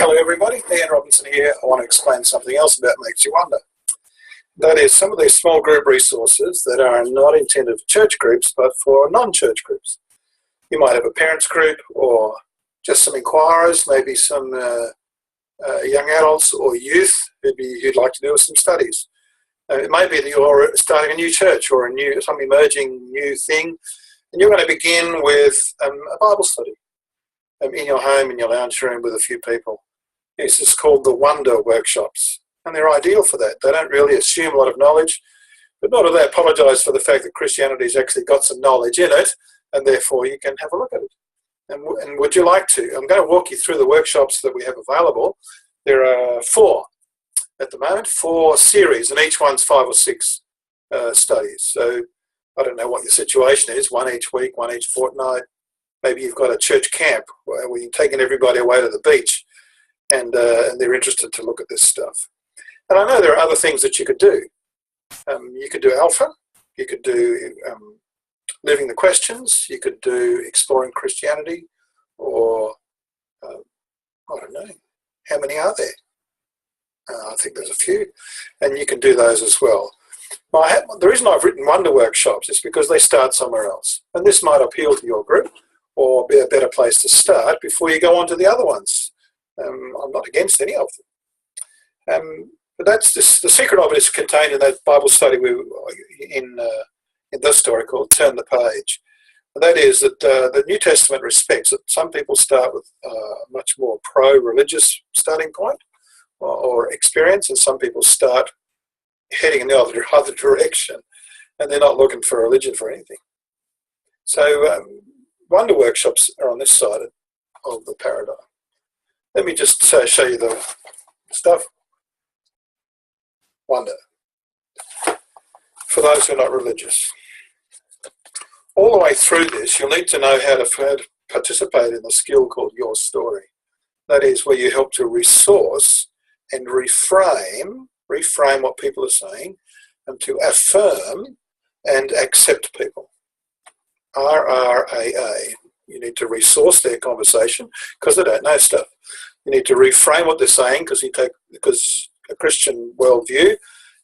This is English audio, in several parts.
Hello everybody, Ian Robinson here. I want to explain something else about Makes You Wonder. That is some of these small group resources that are not intended for church groups but for non-church groups. You might have a parents group or just some inquirers, maybe some young adults or youth who'd like to do some studies. It may be that you're starting a new church or some emerging new thing, and you're going to begin with a Bible study in your home, in your lounge room with a few people. This is called the Wonder Workshops, and they're ideal for that. They don't really assume a lot of knowledge, but nor do they apologise for the fact that Christianity's actually got some knowledge in it, and therefore you can have a look at it. And would you like to? I'm going to walk you through the workshops that we have available. There are 4 at the moment, 4 series, and each one's 5 or 6 studies. So I don't know what your situation is, 1 each week, 1 each fortnight. Maybe you've got a church camp where you're taking everybody away to the beach and they're interested to look at this stuff. And I know there are other things that you could do. You could do Alpha, you could do Living the Questions, you could do Exploring Christianity, or I don't know, how many are there? I think there's a few, and you can do those as well. The reason I've written Wonder Workshops is because they start somewhere else, and this might appeal to your group or be a better place to start before you go on to the other ones. I'm not against any of them. But that's just, the secret of it is contained in that Bible study in this story called Turn the Page. And that is that the New Testament respects that some people start with a much more pro-religious starting point or experience, and some people start heading in the other direction, and they're not looking for religion for anything. So Wonder Workshops are on this side of the paradigm. Let me just show you the stuff. Wonder. For those who are not religious. All the way through this, you'll need to know how to participate in the skill called Your Story. That is where you help to resource and reframe what people are saying, and to affirm and accept people. RRAA. You need to resource their conversation because they don't know stuff. You need to reframe what they're saying because a Christian worldview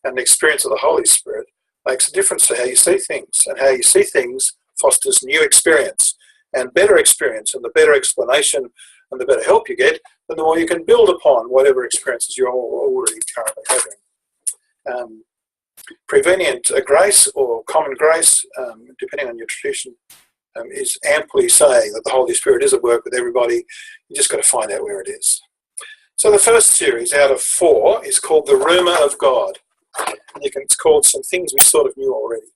and the experience of the Holy Spirit makes a difference to how you see things, and how you see things fosters new experience and better experience, and the better explanation and the better help you get, the more you can build upon whatever experiences you're already currently having. Prevenient grace or common grace, depending on your tradition, is amply saying that the Holy Spirit is at work with everybody. You just got to find out where it is. So the first series out of 4 is called The Rumour of God. And it's called Some Things We Sort of Knew Already.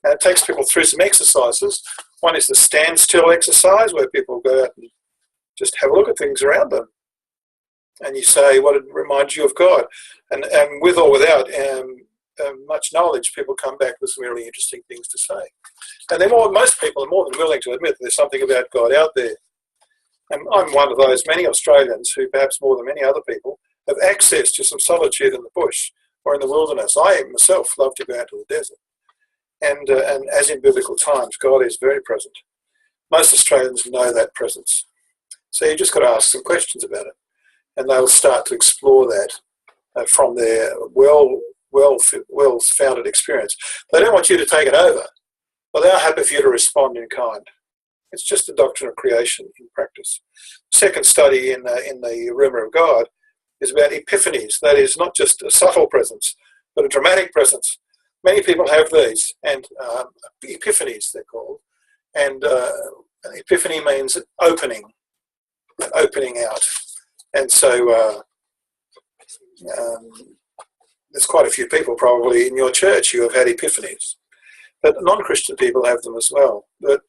And it takes people through some exercises. One is the standstill exercise, where people go out and just have a look at things around them. And you say what it reminds you of God. And with or without much knowledge, people come back with some really interesting things to say. And most people are more than willing to admit that there's something about God out there. And I'm one of those many Australians who, perhaps more than many other people, have access to some solitude in the bush or in the wilderness. I myself love to go out to the desert. And as in biblical times, God is very present. Most Australians know that presence. So you just got to ask some questions about it. And they'll start to explore that from their well-founded experience. They don't want you to take it over, but they are happy for you to respond in kind. It's just the doctrine of creation in practice. The second study in the Rumour of God is about epiphanies. That is not just a subtle presence, but a dramatic presence. Many people have these, and epiphanies they're called. And an epiphany means opening out. And so there's quite a few people probably in your church who have had epiphanies. But non-Christian people have them as well. But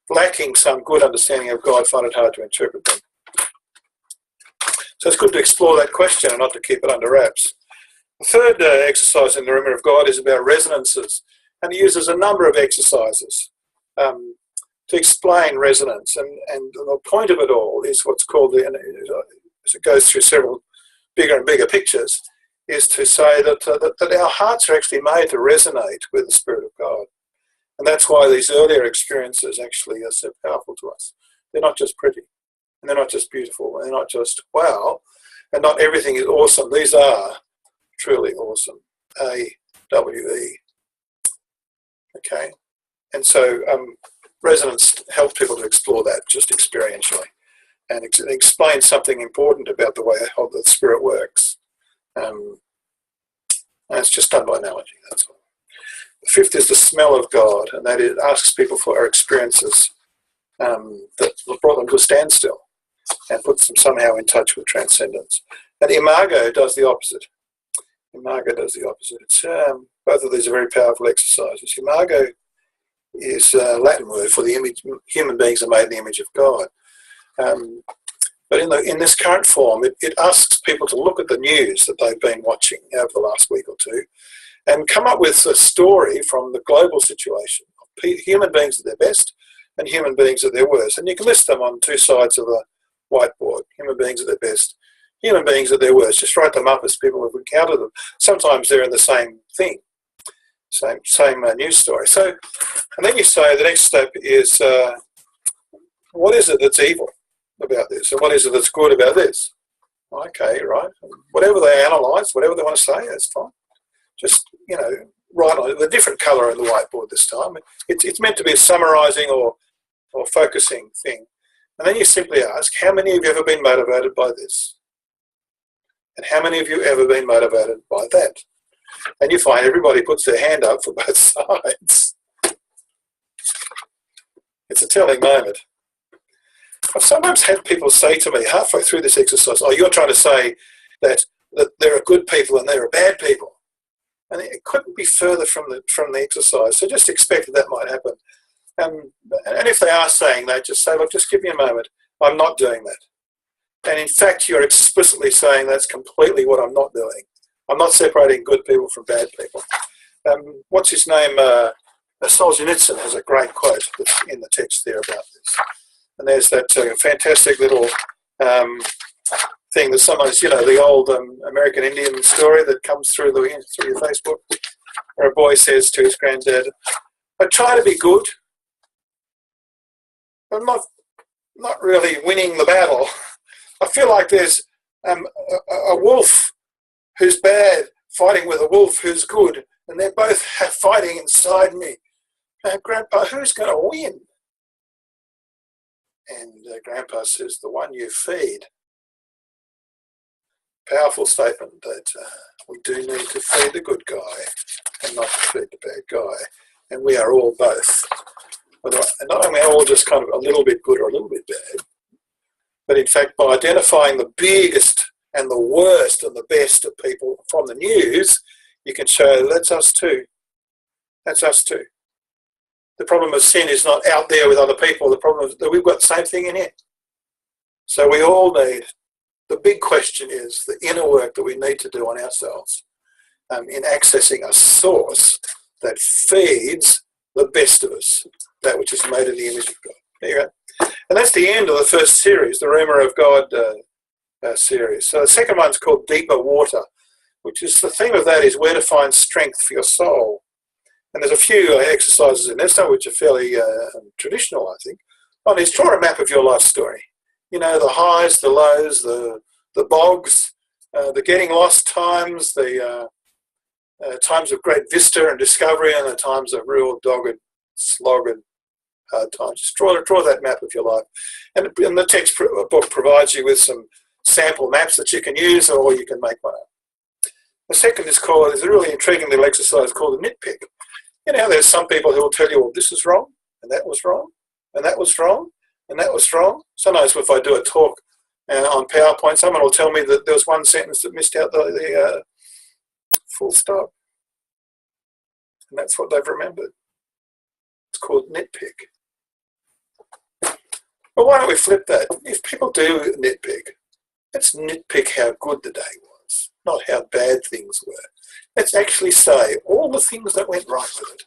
lacking some good understanding of God, find it hard to interpret them. So it's good to explore that question and not to keep it under wraps. The third exercise in the Rumour of God is about resonances, and he uses a number of exercises to explain resonance. And the point of it all is what's called, as it goes through several bigger and bigger pictures, is to say that our hearts are actually made to resonate with the Spirit of God. And that's why these earlier experiences actually are so powerful to us. They're not just pretty, and they're not just beautiful, and they're not just wow, And not everything is awesome. These are truly awesome. AWE. Okay. And so resonance helps people to explore that just experientially and explain something important about the way how the spirit works. And it's just done by analogy, that's all. The fifth is the smell of God, and that it asks people for our experiences that brought them to a standstill and puts them somehow in touch with transcendence. And Imago does the opposite. Imago does the opposite. It's, both of these are very powerful exercises. Imago is a Latin word for the image. Human beings are made in the image of God. But in this current form, it asks people to look at the news that they've been watching over the last week or two and come up with a story from the global situation of human beings at their best and human beings at their worst. And you can list them on two sides of the whiteboard, human beings at their best, human beings at their worst. Just write them up as people have encountered them. Sometimes they're in the same thing, same news story. So, and then you say the next step is, what is it that's evil about this? And what is it that's good about this? Okay, right. Whatever they analyse, whatever they want to say, that's fine. Just, write on it, a different colour in the whiteboard this time. It's meant to be a summarising or focusing thing. And then you simply ask, how many of you have ever been motivated by this? And how many of you have ever been motivated by that? And you find everybody puts their hand up for both sides. It's a telling moment. I've sometimes had people say to me halfway through this exercise, oh, you're trying to say that there are good people and there are bad people. And it couldn't be further from the exercise. So just expect that might happen. And if they are saying that, just say, look, just give me a moment. I'm not doing that. And in fact, you're explicitly saying that's completely what I'm not doing. I'm not separating good people from bad people. What's his name? Solzhenitsyn has a great quote that's in the text there about this. And there's that fantastic little thing that sometimes, the old American Indian story that comes through your Facebook, where a boy says to his granddad, I try to be good, but I'm not really winning the battle. I feel like there's a wolf who's bad fighting with a wolf who's good, and they're both fighting inside me. Grandpa, who's going to win? And Grandpa says, the one you feed. Powerful statement that we do need to feed the good guy and not to feed the bad guy. And we are all both. And not only are we all just kind of a little bit good or a little bit bad, but in fact by identifying the biggest and the worst and the best of people from the news, you can show that's us too. That's us too. The problem of sin is not out there with other people. The problem is that we've got the same thing in here. So we all need, the big question is the inner work that we need to do on ourselves in accessing a source that feeds the best of us, that which is made in the image of God. There you go. And that's the end of the first series, the Rumour of God series. So the second one's called Deeper Water, which is the theme of that is where to find strength for your soul. And there's a few exercises in there, some which are fairly traditional, I think. One is draw a map of your life story. The highs, the lows, the bogs, the getting lost times, the times of great vista and discovery, and the times of real dogged, slogged, hard times. Just draw that map of your life. And the text book provides you with some sample maps that you can use, or you can make one up. The second is a really intriguing little exercise called a nitpick. There's some people who will tell you, well, this is wrong, and that was wrong, and that was wrong, and that was wrong. Sometimes if I do a talk on PowerPoint, someone will tell me that there was one sentence that missed out the full stop. And that's what they've remembered. It's called nitpick. But why don't we flip that? If people do nitpick, let's nitpick how good the day was, not how bad things were. Let's actually say all the things that went right with it.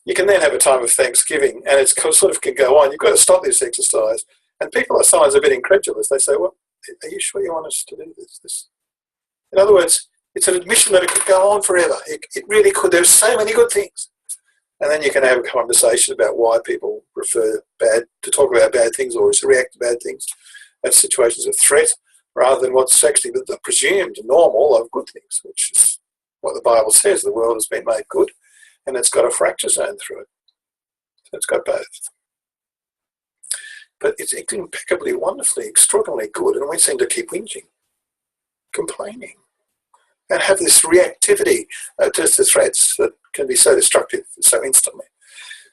You can then have a time of Thanksgiving, and it sort of can go on. You've got to stop this exercise. And people are sometimes a bit incredulous. They say, well, are you sure you want us to do this? In other words, it's an admission that it could go on forever. It really could. There's so many good things. And then you can have a conversation about why people prefer to talk about bad things or to react to bad things. at situations of threat, rather than what's actually the presumed normal of good things, which is what the Bible says. The world has been made good, and it's got a fracture zone through it. So it's got both. But it's impeccably, wonderfully, extraordinarily good, and we seem to keep whinging, complaining, and have this reactivity to threats that can be so destructive so instantly.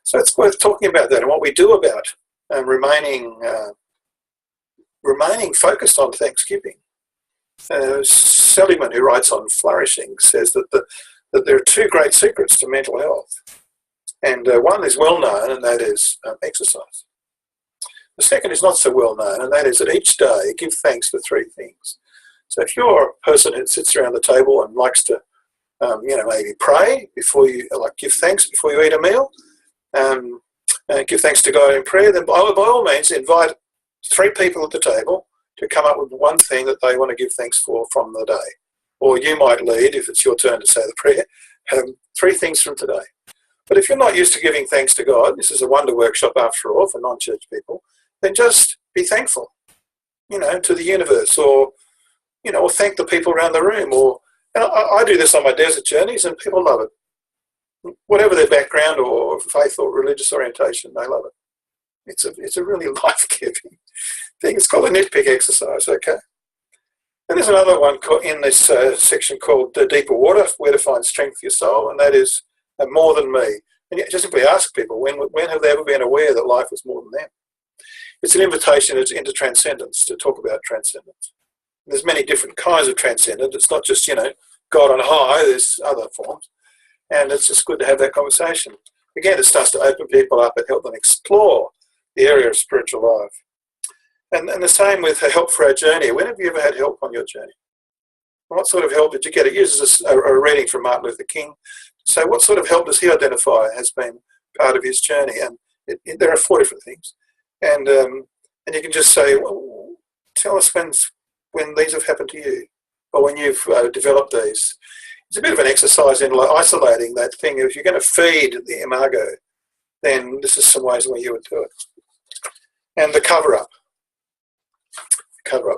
So it's worth talking about that and what we do about remaining focused on Thanksgiving. Seligman, who writes on flourishing, says that there are two great secrets to mental health. And one is well known, and that is exercise. The second is not so well known, and that is that each day give thanks for three things. So if you're a person who sits around the table and likes to, maybe pray before you, give thanks before you eat a meal, and give thanks to God in prayer, then by all means invite three people at the table to come up with one thing that they want to give thanks for from the day. Or you might lead, if it's your turn to say the prayer, three things from today. But if you're not used to giving thanks to God, this is a wonder workshop after all for non-church people, then just be thankful, to the universe, or thank the people around the room. I do this on my desert journeys, and people love it. Whatever their background or faith or religious orientation, they love it. It's a really life-giving thing. It's called a nitpick exercise, okay? And there's another one in this section called Deeper Water, Where to Find Strength for Your Soul, and that is more than me. And you just simply ask people, when have they ever been aware that life was more than them? It's an invitation into transcendence, to talk about transcendence. And there's many different kinds of transcendence. It's not just, God on high, there's other forms. And it's just good to have that conversation. Again, it starts to open people up and help them explore the area of spiritual life. And the same with help for our journey. When have you ever had help on your journey? What sort of help did you get? It uses a reading from Martin Luther King to say, what sort of help does he identify has been part of his journey? And there are 4 different things. And you can just say, well, tell us when these have happened to you, or when you've developed these. It's a bit of an exercise in isolating that thing. If you're going to feed the imago, then this is some ways where you would do it. And the cover-up,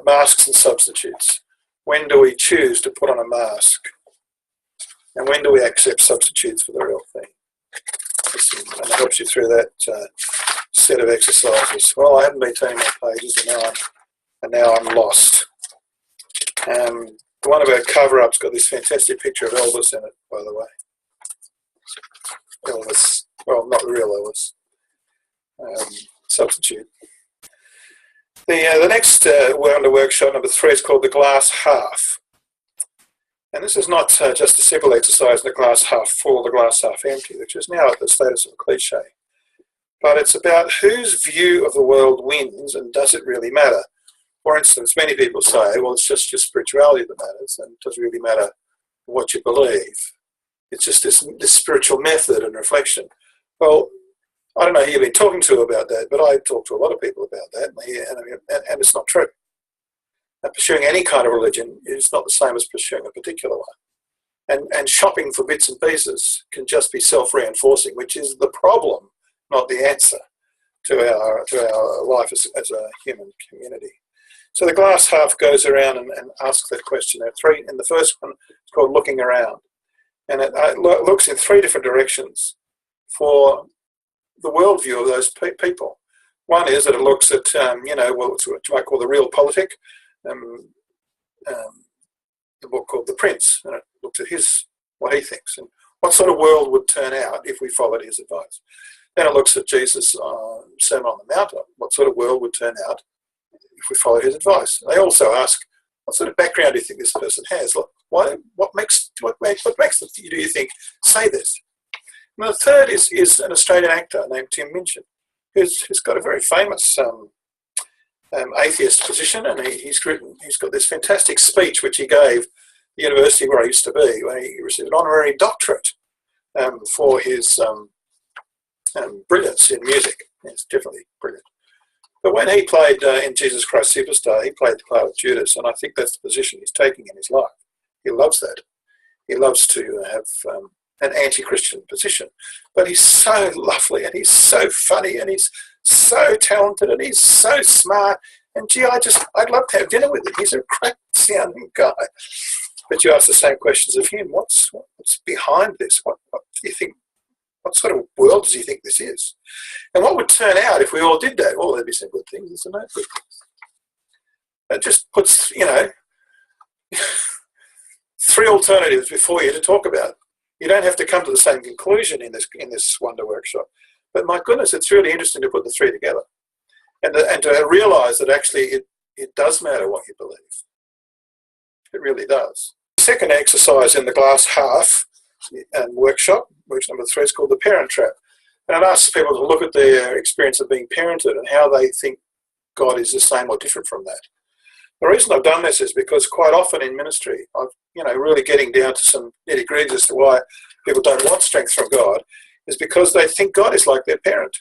masks and substitutes. When do we choose to put on a mask? And when do we accept substitutes for the real thing? And it helps you through that set of exercises. Well, I haven't been turning my pages, and now I'm lost. One of our cover-ups got this fantastic picture of Elvis in it, by the way. Elvis, well, not the real Elvis. Substitute. The next Wonder Workshop, number 3, is called the glass half. And this is not just a simple exercise in the glass half full, the glass half empty, which is now at the status of a cliche. But it's about whose view of the world wins, and does it really matter? For instance, many people say, well, it's just your spirituality that matters, and it doesn't really matter what you believe. It's just this spiritual method and reflection. Well, I don't know who you've been talking to about that, but I talk to a lot of people about that, and it's not true. And pursuing any kind of religion is not the same as pursuing a particular one. And shopping for bits and pieces can just be self-reinforcing, which is the problem, not the answer to our life as a human community. So the glass half goes around and asks that question. There are 3, and the first one is called looking around. And it looks in 3 different directions for the worldview of those people. One is that it looks at, what you might call the realpolitik, the book called The Prince, and it looks at what he thinks and what sort of world would turn out if we followed his advice. Then it looks at Jesus' Sermon on the Mount, what sort of world would turn out if we followed his advice. And they also ask, what sort of background do you think this person has? What makes do you think say this? And the third is an Australian actor named Tim Minchin, who's got a very famous atheist position, and he's got this fantastic speech which he gave the university where I used to be, where he received an honorary doctorate for his brilliance in music. It's definitely brilliant. But when he played in Jesus Christ Superstar, he played the part of Judas, and I think that's the position he's taking in his life. He loves that. He loves to have an anti-Christian position. But he's so lovely, and he's so funny, and he's so talented, and he's so smart, And gee, I'd love to have dinner with him. He's a great sounding guy. But you ask the same questions of him. What's behind this? What do you think? What sort of world does he think this is? And what would turn out if we all did that? Well, there'd be some good things, isn't it? Good things. It just puts, 3 alternatives before you to talk about. You don't have to come to the same conclusion in this wonder workshop. But my goodness, it's really interesting to put the 3 together and to realise that actually it does matter what you believe. It really does. The second exercise in the glass half workshop, workshop number 3, is called the parent trap. And it asks people to look at their experience of being parented and how they think God is the same or different from that. The reason I've done this is because quite often in ministry, I've, really getting down to some nitty-gritty as to why people don't want strength from God, is because they think God is like their parent.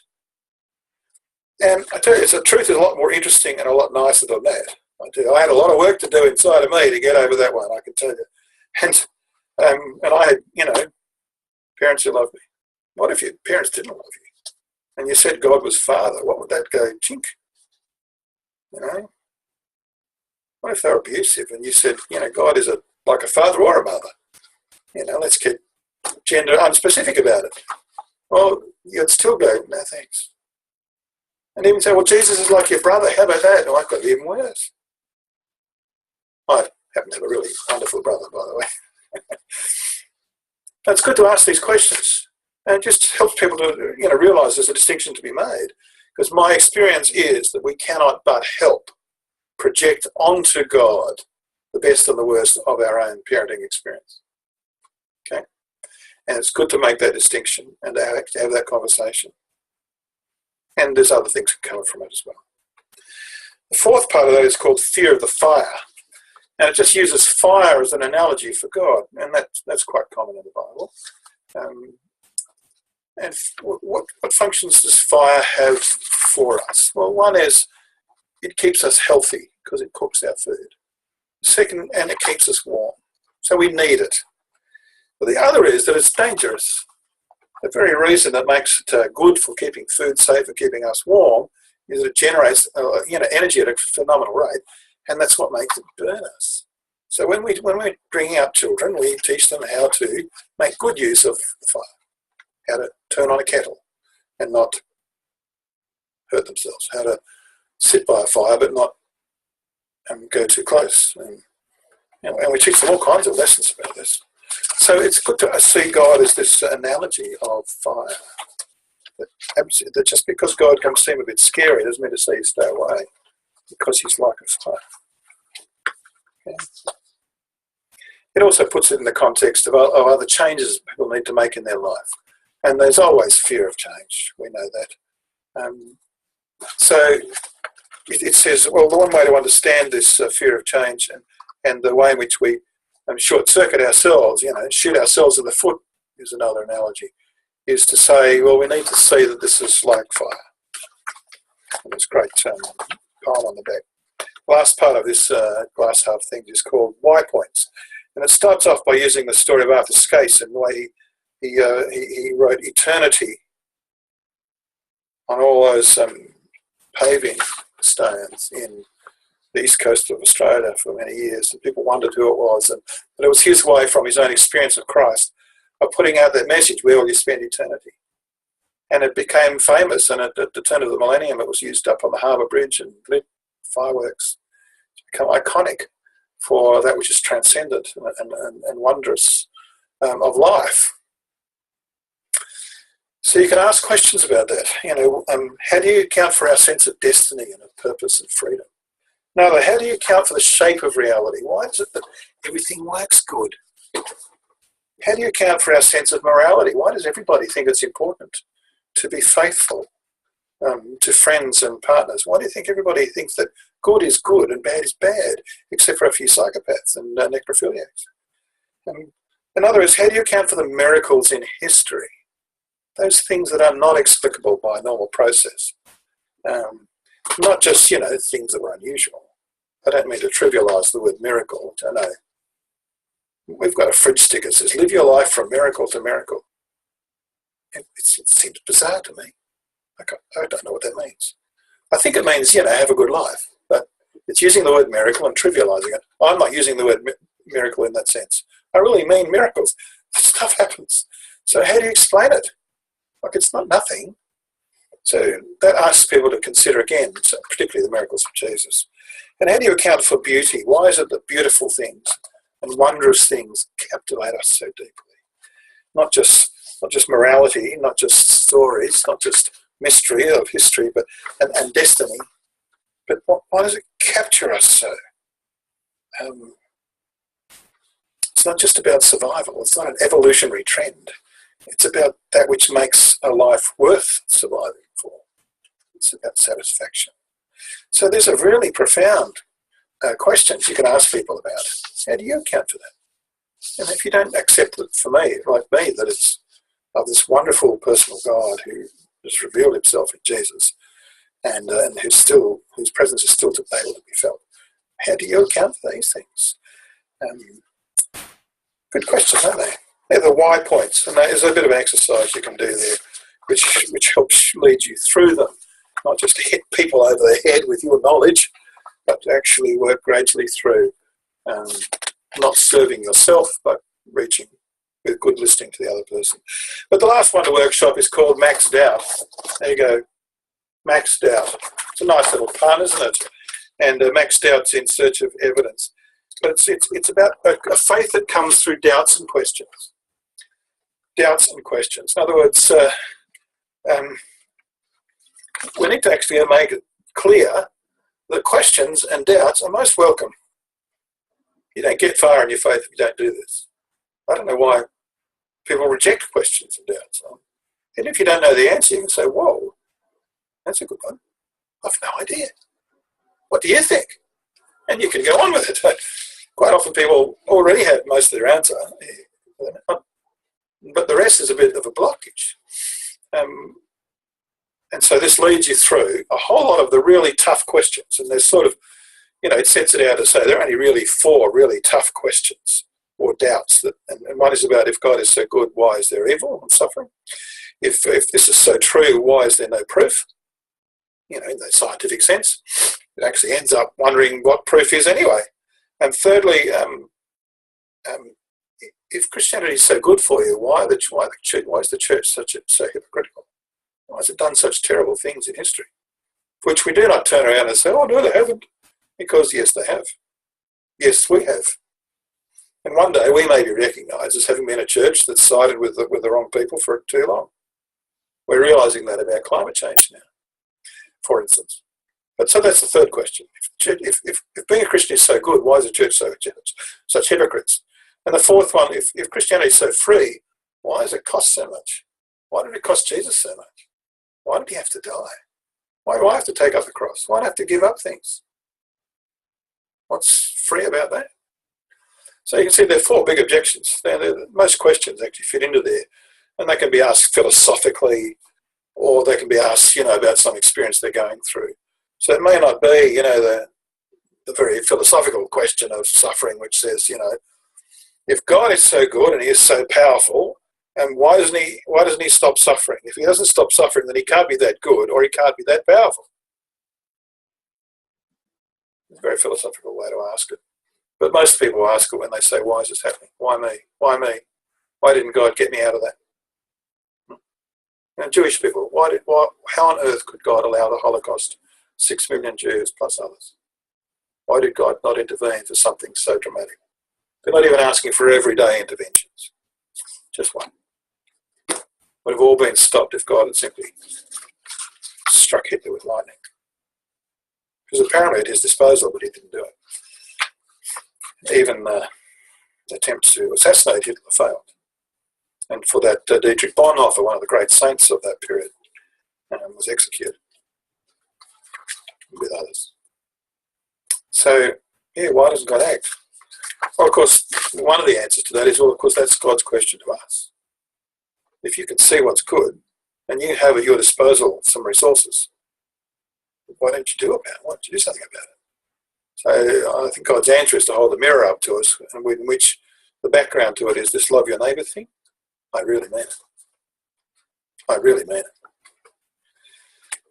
And I tell you, the truth is a lot more interesting and a lot nicer than that. I had a lot of work to do inside of me to get over that one, I can tell you. And I had, parents who loved me. What if your parents didn't love you? And you said God was Father. What would that go? Chink. What if they're abusive and you said, God is like a father or a mother? Let's get gender unspecific about it. Well, you'd still go, no thanks. And even say, well, Jesus is like your brother. How about that? No, I've got even worse. I happen to have a really wonderful brother, by the way. It's good to ask these questions. And it just helps people to, realise there's a distinction to be made. Because my experience is that we cannot but help project onto God the best and the worst of our own parenting experience. Okay? And it's good to make that distinction and to have that conversation. And there's other things that come from it as well. The 4th part of that is called fear of the fire. And it just uses fire as an analogy for God. And that's quite common in the Bible. And what functions does fire have for us? Well, one is it keeps us healthy because it cooks our food. Second, and it keeps us warm. So we need it. But the other is that it's dangerous. The very reason that makes it good for keeping food safe and keeping us warm is that it generates energy at a phenomenal rate, and that's what makes it burn us. So when we're bringing up children, we teach them how to make good use of the fire, how to turn on a kettle and not hurt themselves, how to sit by a fire but not go too close. And we teach them all kinds of lessons about this. So it's good to see God as this analogy of fire. That just because God can seem a bit scary doesn't mean to say you stay away, because he's like a fire. Okay. It also puts it in the context of other changes people need to make in their life. And there's always fear of change. We know that. So it says, well, the one way to understand this fear of change and the way in which we short-circuit ourselves, shoot ourselves in the foot is another analogy, is to say, well, we need to see that this is like fire. And there's a great poem on the back. Last part of this glass half thing is called Why Points. And it starts off by using the story of Arthur Skase and the way he wrote eternity on all those paving stones in the east coast of Australia for many years, and people wondered who it was. But it was his way, from his own experience of Christ, of putting out that message, where will you spend eternity? And it became famous, and at the turn of the millennium it was used up on the Harbour Bridge and lit fireworks. It's become iconic for that which is transcendent and wondrous of life. So you can ask questions about that. How do you account for our sense of destiny and of purpose and freedom? Another, how do you account for the shape of reality? Why is it that everything works good? How do you account for our sense of morality? Why does everybody think it's important to be faithful to friends and partners? Why do you think everybody thinks that good is good and bad is bad, except for a few psychopaths and necrophiliacs? Another is, how do you account for the miracles in history? Those things that are not explicable by normal process. Not just, things that were unusual. I don't mean to trivialise the word miracle, which I know. We've got a fridge sticker that says, live your life from miracle to miracle. It seems bizarre to me. I don't know what that means. I think it means, have a good life. But It's using the word miracle and trivializing it. I'm not using the word miracle in that sense. I really mean miracles. Stuff happens. So how do you explain it? Like, it's not nothing. So that asks people to consider again, particularly the miracles of Jesus. And how do you account for beauty? Why is it that beautiful things and wondrous things captivate us so deeply? Not just morality, not just stories, not just mystery of history, but and destiny. But why does it capture us so? It's not just about survival. It's not an evolutionary trend. It's about that which makes a life worth surviving for. It's about satisfaction. So there's a really profound questions you can ask people about. How do you account for that? And if you don't accept it, for me, like me, that it's of this wonderful personal God who has revealed himself in Jesus and whose presence is still able to be felt, how do you account for these things? Good questions, aren't they? They're the why points, and there's a bit of an exercise you can do there which helps lead you through them, not just to hit people over the head with your knowledge, but to actually work gradually through, not serving yourself, but reaching with good listening to the other person. But the last one to workshop is called Maxed Out. There you go, Maxed Out. It's a nice little pun, isn't it? And maxed out's in search of evidence. But it's about a faith that comes through doubts and questions. Doubts and questions. In other words, we need to actually make it clear that questions and doubts are most welcome. You don't get far in your faith if you don't do this. I don't know why people reject questions and doubts. And if you don't know the answer, you can say, whoa, that's a good one. I've no idea. What do you think? And you can go on with it. Quite often people already have most of their answer, but the rest is a bit of a blockage. And so this leads you through a whole lot of the really tough questions. And there's sort of, it sets it out to say there are only really 4 really tough questions or doubts. And one is about, if God is so good, why is there evil and suffering? If this is so true, why is there no proof? In the scientific sense. It actually ends up wondering what proof is anyway. And thirdly, if Christianity is so good for you, why is the church so hypocritical? Why has it done such terrible things in history? Which we do not turn around and say, oh, no, they haven't. Because, yes, they have. Yes, we have. And one day we may be recognised as having been a church that sided with the wrong people for too long. We're realising that about climate change now, for instance. But so that's the third question. If being a Christian is so good, why is the church such hypocrites? And the fourth one, if Christianity is so free, why does it cost so much? Why did it cost Jesus so much? Why did he have to die? Why do I have to take up the cross? Why do I have to give up things? What's free about that? So you can see there are 4 big objections. Most questions actually fit into there. And they can be asked philosophically, or they can be asked, about some experience they're going through. So it may not be, the very philosophical question of suffering, which says, if God is so good and he is so powerful, and why doesn't he stop suffering? If he doesn't stop suffering, then he can't be that good, or he can't be that powerful. It's a very philosophical way to ask it. But most people ask it when they say, why is this happening? Why me? Why me? Why didn't God get me out of that? Jewish people, how on earth could God allow the Holocaust? 6 million Jews plus others. Why did God not intervene for something so dramatic? They're not even asking for everyday interventions. Just one. Would have all been stopped if God had simply struck Hitler with lightning. Because apparently at his disposal, but he didn't do it. Even attempts to assassinate Hitler failed. And for that, Dietrich Bonhoeffer, one of the great saints of that period, was executed with others. So, why doesn't God act? Well, of course, one of the answers to that is, of course, that's God's question to us. If you can see what's good, and you have at your disposal some resources, why don't you do about it? Why don't you do something about it? So I think God's answer is to hold the mirror up to us, and in which the background to it is this love your neighbour thing. I really mean it. I really mean it.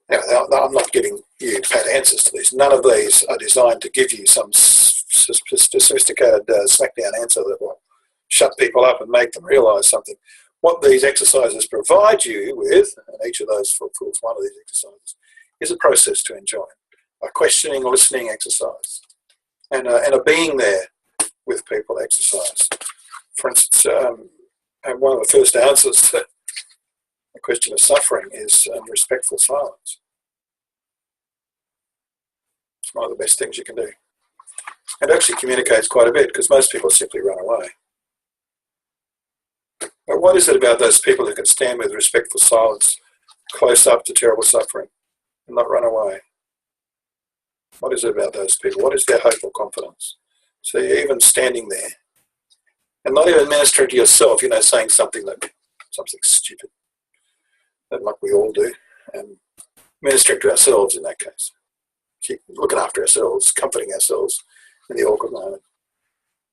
Now, I'm not giving you pat answers to these. None of these are designed to give you some sophisticated smackdown answer that will shut people up and make them realise something. What these exercises provide you with, and each of those fulfills one of these exercises, is a process to enjoy, a questioning, listening exercise, and a being there with people exercise. For instance, and one of the first answers to the question of suffering is respectful silence. It's one of the best things you can do. It actually communicates quite a bit because most people simply run away. But what is it about those people who can stand with respectful silence close up to terrible suffering and not run away? What is it about those people? What is their hope or confidence? So you're even standing there and not even ministering to yourself, saying something stupid, like we all do, and ministering to ourselves in that case. Keep looking after ourselves, comforting ourselves in the awkward moment.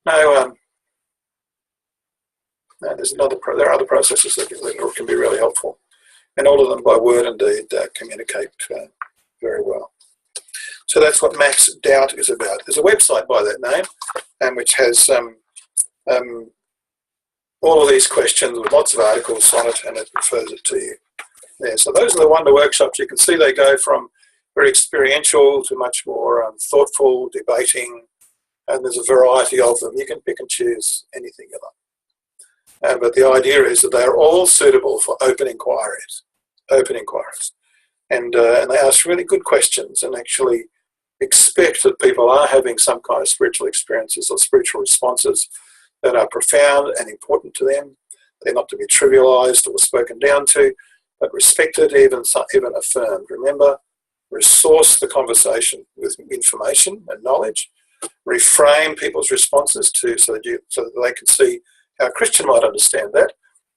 There are other processes that can be really helpful, and all of them by word and deed communicate very well. So that's what Max Doubt is about. There's a website by that name, which has all of these questions with lots of articles on it, and it refers it to you there. So those are the Wonder workshops. You can see they go from very experiential to much more thoughtful, debating, and there's a variety of them. You can pick and choose anything you like. But the idea is that they are all suitable for open inquiries. And they ask really good questions and actually expect that people are having some kind of spiritual experiences or spiritual responses that are profound and important to them. They're not to be trivialized or spoken down to, but respected, even affirmed. Remember, resource the conversation with information and knowledge. Reframe people's responses so that they can see how a Christian might understand that.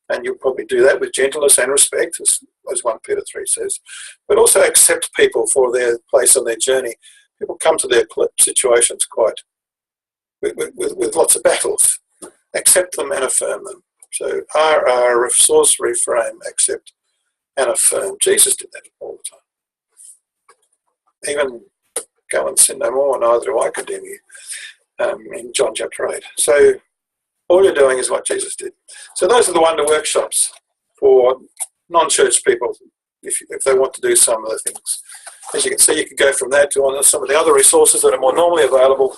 And you'll probably do that with gentleness and respect, as 1 Peter 3 says. But also accept people for their place on their journey. People come to their situations with lots of battles. Accept them and affirm them. So resource, reframe, accept, and affirm. Jesus did that all the time. Even go and sin no more, neither do I condemn you, in John chapter 8. So all you're doing is what Jesus did. So those are the Wonder workshops for non-church people if they want to do some of the things. As you can see, you can go from that to some of the other resources that are more normally available.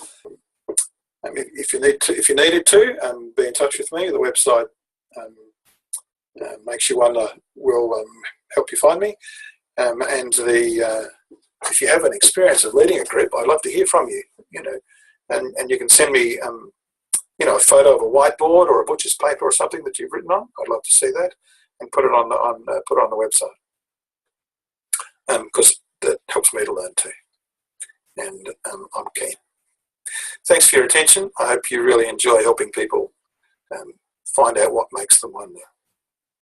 If you needed to, be in touch with me. The website Makes You Wonder will help you find me. If you have an experience of leading a group, I'd love to hear from you. And you can send me a photo of a whiteboard or a butcher's paper or something that you've written on. I'd love to see that and put it on the website, because that helps me to learn too. And I'm keen. Thanks for your attention. I hope you really enjoy helping people find out what makes them wonder.